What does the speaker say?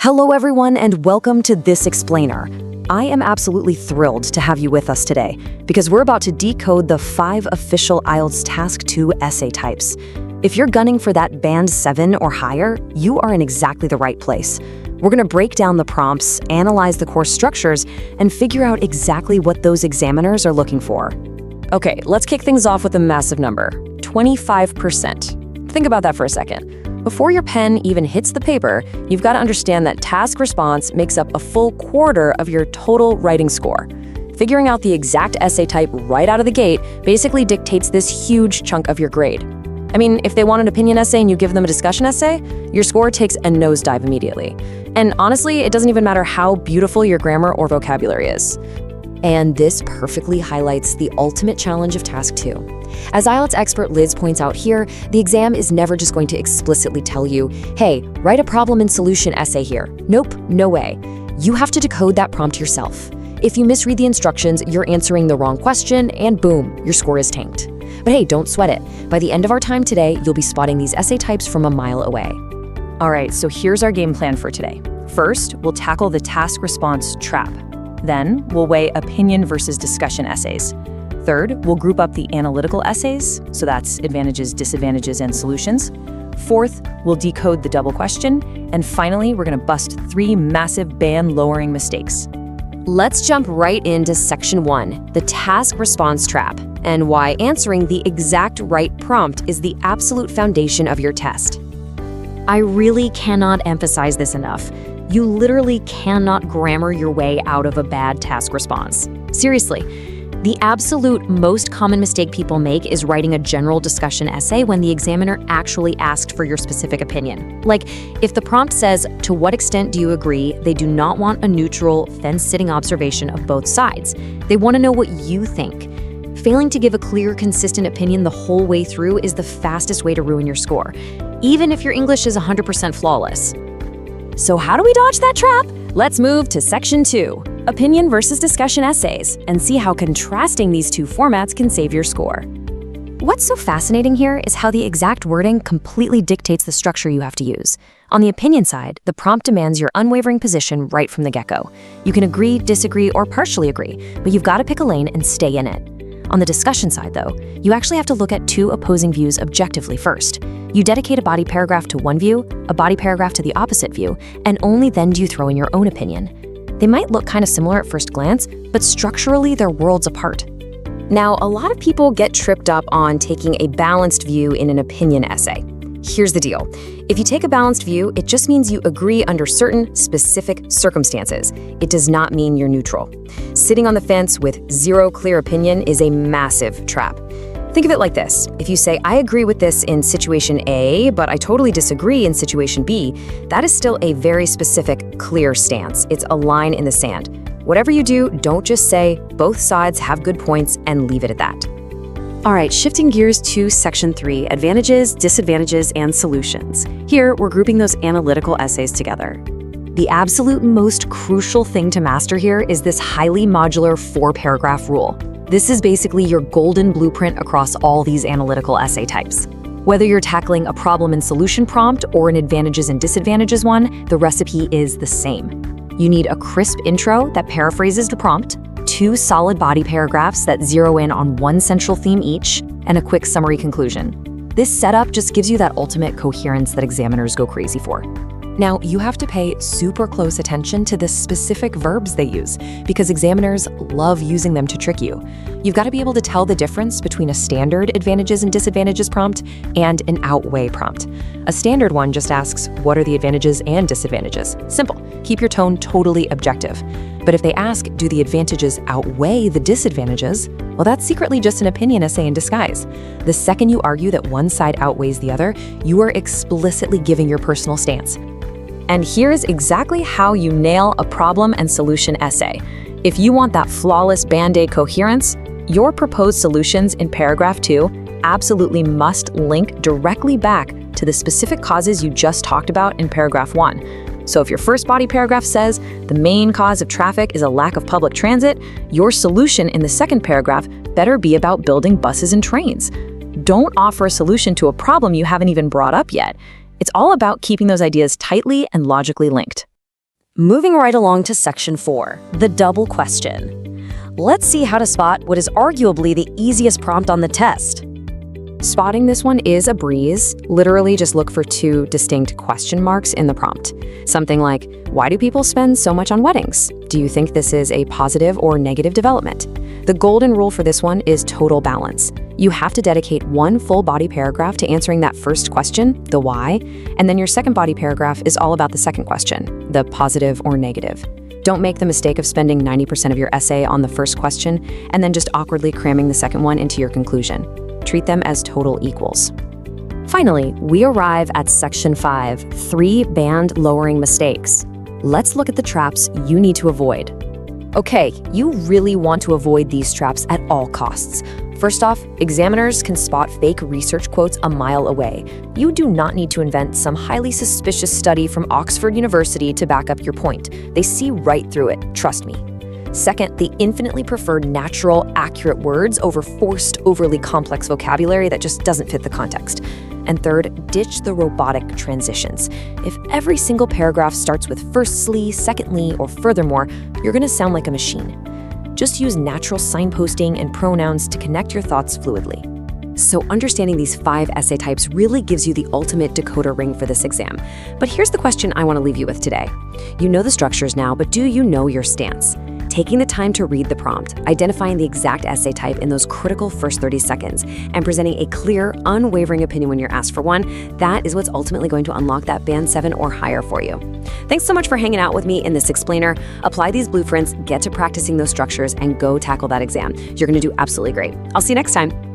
Hello everyone and welcome to This Explainer. I am absolutely thrilled to have you with us today because we're about to decode the 5 official IELTS Task 2 essay types. If you're gunning for that band 7 or higher, you are in exactly the right place. We're going to break down the prompts, analyze the course structures, and figure out exactly what those examiners are looking for. Okay, let's kick things off with a massive number, 25%. Think about that for a second. Before your pen even hits the paper, you've got to understand that task response makes up a full quarter of your total writing score. Figuring out the exact essay type right out of the gate basically dictates this huge chunk of your grade. I mean, if they want an opinion essay and you give them a discussion essay, your score takes a nosedive immediately. And honestly, it doesn't even matter how beautiful your grammar or vocabulary is. And this perfectly highlights the ultimate challenge of Task 2. As IELTS expert Liz points out here, the exam is never just going to explicitly tell you, hey, write a problem and solution essay here. Nope, no way. You have to decode that prompt yourself. If you misread the instructions, you're answering the wrong question, and boom, your score is tanked. But hey, don't sweat it. By the end of our time today, you'll be spotting these essay types from a mile away. All right, so here's our game plan for today. First, we'll tackle the task response trap. Then, we'll weigh opinion versus discussion essays. Third, we'll group up the analytical essays, so that's advantages, disadvantages, and solutions. Fourth, we'll decode the double question. And finally, we're going to bust 3 massive band-lowering mistakes. Let's jump right into Section 1, the task response trap, and why answering the exact right prompt is the absolute foundation of your test. I really cannot emphasize this enough. You literally cannot grammar your way out of a bad task response. Seriously, the absolute most common mistake people make is writing a general discussion essay when the examiner actually asked for your specific opinion. Like, if the prompt says, "To what extent do you agree?" they do not want a neutral, fence-sitting observation of both sides. They want to know what you think. Failing to give a clear, consistent opinion the whole way through is the fastest way to ruin your score, even if your English is 100% flawless. So how do we dodge that trap? Let's move to Section 2, opinion versus discussion essays, and see how contrasting these 2 formats can save your score. What's so fascinating here is how the exact wording completely dictates the structure you have to use. On the opinion side, the prompt demands your unwavering position right from the get-go. You can agree, disagree, or partially agree, but you've got to pick a lane and stay in it. On the discussion side, though, you actually have to look at 2 opposing views objectively first. You dedicate a body paragraph to one view, a body paragraph to the opposite view, and only then do you throw in your own opinion. They might look kind of similar at first glance, but structurally they're worlds apart. Now, a lot of people get tripped up on taking a balanced view in an opinion essay. Here's the deal. If you take a balanced view, it just means you agree under certain specific circumstances. It does not mean you're neutral. Sitting on the fence with 0 clear opinion is a massive trap. Think of it like this. If you say, I agree with this in situation A, but I totally disagree in situation B, that is still a very specific, clear stance. It's a line in the sand. Whatever you do, don't just say, both sides have good points and leave it at that. All right, shifting gears to Section 3, advantages, disadvantages, and solutions. Here, we're grouping those analytical essays together. The absolute most crucial thing to master here is this highly modular 4-paragraph rule. This is basically your golden blueprint across all these analytical essay types. Whether you're tackling a problem and solution prompt or an advantages and disadvantages one, the recipe is the same. You need a crisp intro that paraphrases the prompt, 2 solid body paragraphs that zero in on one central theme each, and a quick summary conclusion. This setup just gives you that ultimate coherence that examiners go crazy for. Now, you have to pay super close attention to the specific verbs they use, because examiners love using them to trick you. You've got to be able to tell the difference between a standard advantages and disadvantages prompt and an outweigh prompt. A standard one just asks, what are the advantages and disadvantages? Simple. Keep your tone totally objective. But if they ask, do the advantages outweigh the disadvantages? Well, that's secretly just an opinion essay in disguise. The second you argue that one side outweighs the other, you are explicitly giving your personal stance. And here's exactly how you nail a problem and solution essay. If you want that flawless Band-Aid coherence, your proposed solutions in paragraph 2 absolutely must link directly back to the specific causes you just talked about in paragraph 1. So if your first body paragraph says the main cause of traffic is a lack of public transit, your solution in the second paragraph better be about building buses and trains. Don't offer a solution to a problem you haven't even brought up yet. It's all about keeping those ideas tightly and logically linked. Moving right along to section 4, the double question. Let's see how to spot what is arguably the easiest prompt on the test. Spotting this one is a breeze. Literally just look for 2 distinct question marks in the prompt. Something like, why do people spend so much on weddings? Do you think this is a positive or negative development? The golden rule for this one is total balance. You have to dedicate 1 full body paragraph to answering that first question, the why, and then your second body paragraph is all about the second question, the positive or negative. Don't make the mistake of spending 90% of your essay on the first question and then just awkwardly cramming the second one into your conclusion. Treat them as total equals. Finally, we arrive at section 5, 3 band lowering mistakes. Let's look at the traps you need to avoid. Okay, you really want to avoid these traps at all costs. First off, examiners can spot fake research quotes a mile away. You do not need to invent some highly suspicious study from Oxford University to back up your point. They see right through it, trust me. Second, they infinitely prefer natural, accurate words over forced, overly complex vocabulary that just doesn't fit the context. And third, ditch the robotic transitions. If every single paragraph starts with firstly, secondly, or furthermore, you're going to sound like a machine. Just use natural signposting and pronouns to connect your thoughts fluidly. So understanding these 5 essay types really gives you the ultimate decoder ring for this exam. But here's the question I want to leave you with today. You know the structures now, but do you know your stance? Taking the time to read the prompt, identifying the exact essay type in those critical first 30 seconds, and presenting a clear, unwavering opinion when you're asked for one, that is what's ultimately going to unlock that band 7 or higher for you. Thanks so much for hanging out with me in this explainer. Apply these blueprints, get to practicing those structures, and go tackle that exam. You're going to do absolutely great. I'll see you next time.